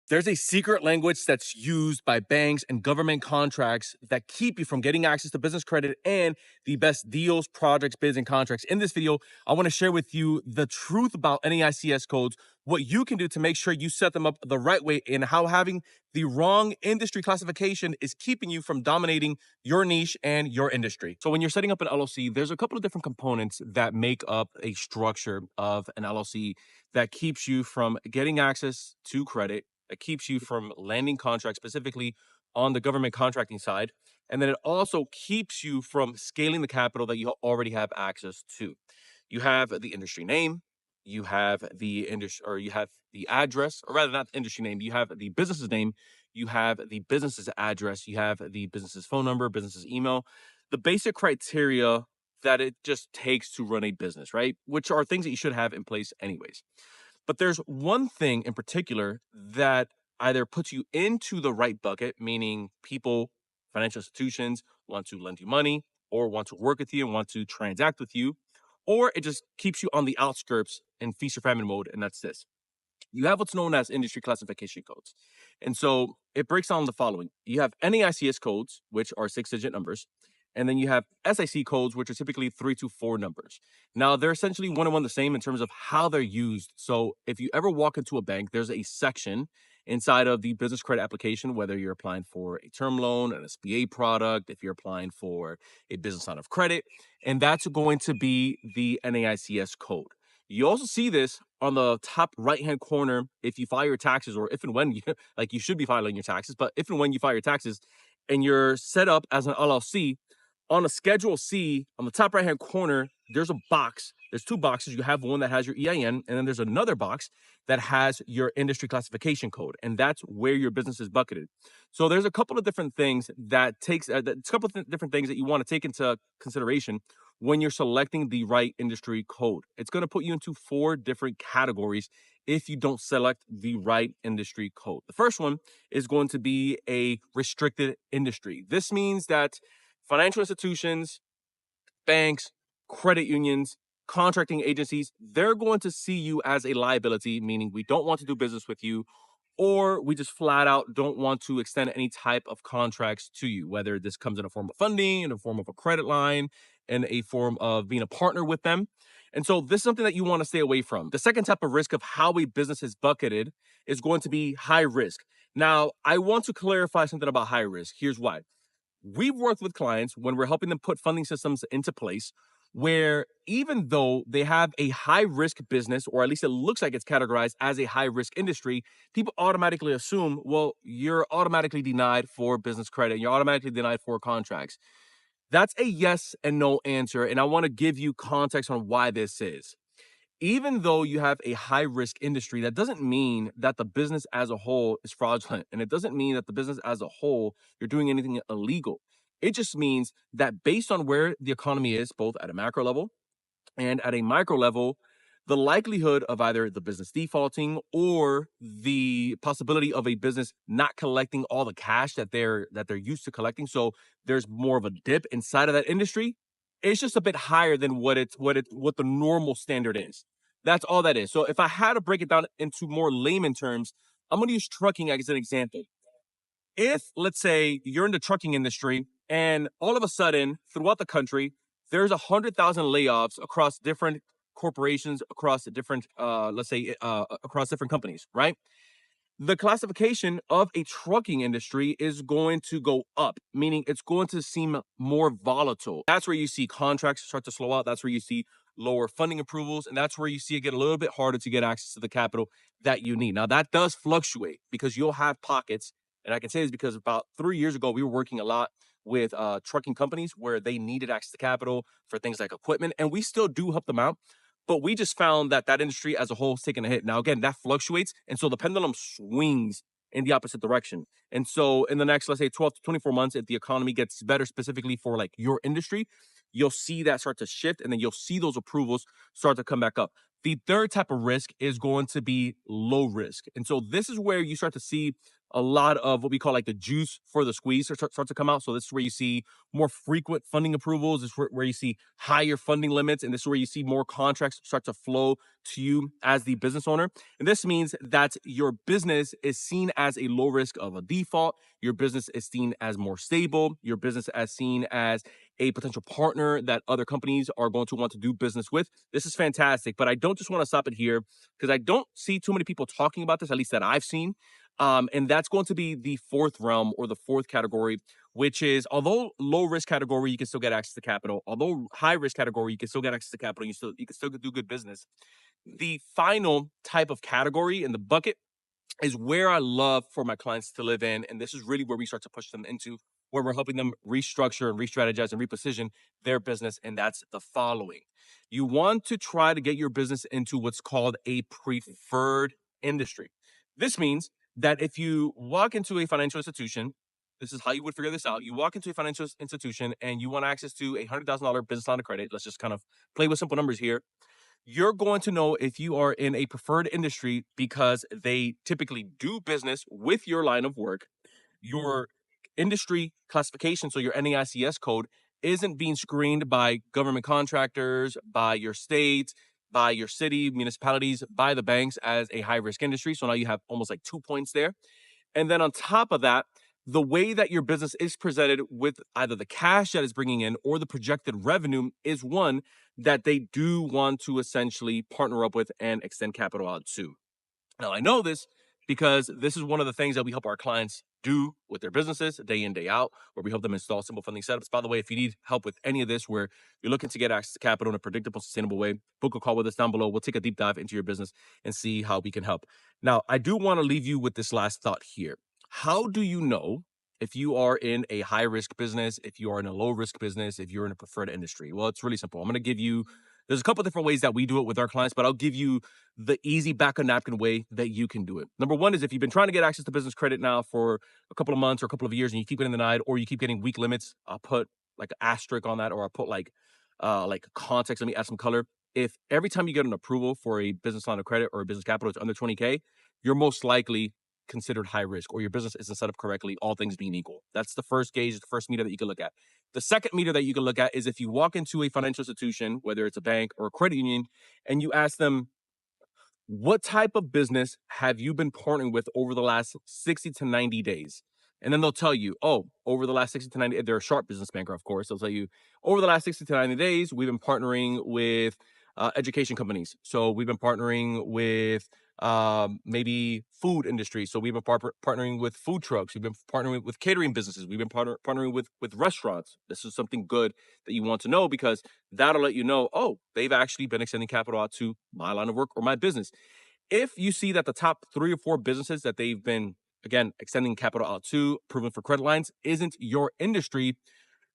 There's a secret language that's used by banks and government contracts that keep you from getting access to business credit and the best deals, projects, bids, and contracts. In this video, I want to share with you the truth about NAICS codes, what you can do to make sure you set them up the right way, and how having the wrong industry classification is keeping you from dominating your niche and your industry. So when you're setting up an LLC, there's a couple of different components that make up a structure of an LLC that keeps you from getting access to credit, that keeps you from landing contracts specifically on the government contracting side. And then it also keeps you from scaling the capital that you already have access to. You have the industry name, you have the industry, or you have the address, or rather not the industry name, you have the business's name, you have the business's address, you have the business's phone number, business's email, the basic criteria that it just takes to run a business, right? Which are things that you should have in place anyways. But there's one thing in particular that either puts you into the right bucket, meaning people, financial institutions want to lend you money or want to work with you and want to transact with you, or it just keeps you on the outskirts in feast or famine mode. And that's this: you have what's known as industry classification codes. And so it breaks down the following: you have NAICS codes, which are 6-digit numbers. And then you have SIC codes, which are typically 3 to 4 numbers. Now, they're essentially one and one the same in terms of how they're used. So if you ever walk into a bank, there's a section inside of the business credit application, whether you're applying for a term loan, an SBA product, if you're applying for a business line of credit, and that's going to be the NAICS code. You also see this on the top right-hand corner if you file your taxes, or if and when you, like, you should be filing your taxes, but if and when you file your taxes and you're set up as an LLC, on a Schedule C, on the top right-hand corner, there's a box. There's 2 boxes. You have one that has your EIN, and then there's another box that has your industry classification code, and that's where your business is bucketed. So there's a couple of different things that takes, different things that you want to take into consideration when you're selecting the right industry code. It's going to put you into 4 different categories if you don't select the right industry code. The first one is going to be a restricted industry. This means that financial institutions, banks, credit unions, contracting agencies, they're going to see you as a liability, meaning we don't want to do business with you, or we just flat out don't want to extend any type of contracts to you, whether this comes in a form of funding, in a form of a credit line, in a form of being a partner with them. And so this is something that you want to stay away from. The second type of risk of how a business is bucketed is going to be high risk. Now, I want to clarify something about high risk. Here's why. We've worked with clients when we're helping them put funding systems into place where, even though they have a high risk business, or at least it looks like it's categorized as a high risk industry, people automatically assume, well, you're automatically denied for business credit. You're automatically denied for contracts. That's a yes and no answer. And I want to give you context on why this is. Even though you have a high risk industry, that doesn't mean that the business as a whole is fraudulent. And it doesn't mean that the business as a whole, you're doing anything illegal. It just means that based on where the economy is, both at a macro level and at a micro level, the likelihood of either the business defaulting or the possibility of a business not collecting all the cash that they're used to collecting, so there's more of a dip inside of that industry, it's just a bit higher than what the normal standard is. That's all that is. So if I had to break it down into more layman terms, I'm going to use trucking as an example. If, let's say, you're in the trucking industry and all of a sudden throughout the country there's 100,000 layoffs across different corporations, across different across different companies, right? The classification of a trucking industry is going to go up, meaning it's going to seem more volatile. That's where you see contracts start to slow out. That's where you see lower funding approvals. And that's where you see it get a little bit harder to get access to the capital that you need. Now, that does fluctuate because you'll have pockets. And I can say this because about 3 years ago, we were working a lot with trucking companies where they needed access to capital for things like equipment. And we still do help them out. But we just found that that industry as a whole is taking a hit. Now, again, that fluctuates. And so the pendulum swings in the opposite direction. And so in the next, let's say 12 to 24 months, if the economy gets better specifically for like your industry, you'll see that start to shift, and then you'll see those approvals start to come back up. The third type of risk is going to be low risk. And so this is where you start to see a lot of what we call like the juice for the squeeze starts to come out. So this is where you see more frequent funding approvals. This is where you see higher funding limits, and this is where you see more contracts start to flow to you as the business owner. And this means that your business is seen as a low risk of a default. Your business is seen as more stable. Your business is seen as a potential partner that other companies are going to want to do business with. This is fantastic, but I don't just want to stop it here because I don't see too many people talking about this, at least that I've seen. And that's going to be the fourth realm or the fourth category, which is although low risk category, you can still get access to capital. Although high risk category, you can still get access to capital. You can still do good business. The final type of category in the bucket is where I love for my clients to live in. And this is really where we start to push them into, where we're helping them restructure and re-strategize and reposition their business. And that's the following. You want to try to get your business into what's called a preferred industry. This means that if you walk into a financial institution, this is how you would figure this out. You walk into a financial institution and you want access to a $100,000 business line of credit. Let's just kind of play with simple numbers here. You're going to know if you are in a preferred industry because they typically do business with your line of work. Your industry classification, so your NAICS code, isn't being screened by government contractors, by your state, by your city, municipalities, by the banks as a high risk industry. So now you have almost like 2 points there. And then on top of that, the way that your business is presented with either the cash that is bringing in or the projected revenue is one that they do want to essentially partner up with and extend capital out to. Now, I know this because this is one of the things that we help our clients do with their businesses day in, day out, where we help them install simple funding setups. By the way, if you need help with any of this, where you're looking to get access to capital in a predictable, sustainable way, book a call with us down below. We'll take a deep dive into your business and see how we can help. Now, I do want to leave you with this last thought here. How do you know if you are in a high risk business, if you are in a low risk business, if you're in a preferred industry? Well, it's really simple. I'm going to give you, there's a couple different ways that we do it with our clients, but I'll give you the easy back of napkin way that you can do it. Number one is if you've been trying to get access to business credit now for a couple of months or a couple of years and you keep getting denied or you keep getting weak limits, I'll put like an asterisk on that, or I'll put like context. Let me add some color. If every time you get an approval for a business line of credit or a business capital it's under 20K, you're most likely considered high risk, or your business isn't set up correctly, all things being equal. That's the first gauge, the first meter that you can look at. The second meter that you can look at is if you walk into a financial institution, whether it's a bank or a credit union, and you ask them, what type of business have you been partnering with over the last 60 to 90 days? And then they'll tell you, oh, over the last 60 to 90, they're a sharp business banker, of course. They'll tell you, over the last 60 to 90 days, we've been partnering with education companies. So we've been partnering with maybe food industry. So we've been partnering with food trucks. We've been partnering with catering businesses. We've been partnering with restaurants. This is something good that you want to know because that'll let you know, oh, they've actually been extending capital out to my line of work or my business. If you see that the top 3 or 4 businesses that they've been, again, extending capital out to, proven for credit lines, isn't your industry,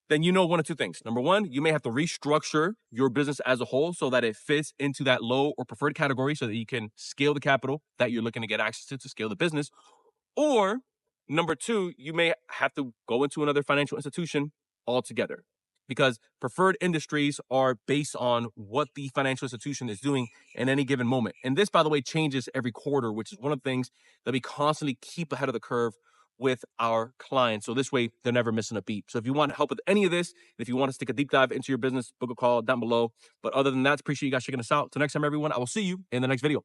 then you know one of two things. Number one, you may have to restructure your business as a whole so that it fits into that low or preferred category so that you can scale the capital that you're looking to get access to scale the business. Or number two, you may have to go into another financial institution altogether because preferred industries are based on what the financial institution is doing in any given moment. And this, by the way, changes every quarter, which is one of the things that we constantly keep ahead of the curve with our clients. So this way, they're never missing a beat. So if you want help with any of this, and if you want us to take a deep dive into your business, book a call down below. But other than that, appreciate you guys checking us out. Till next time, everyone, I will see you in the next video.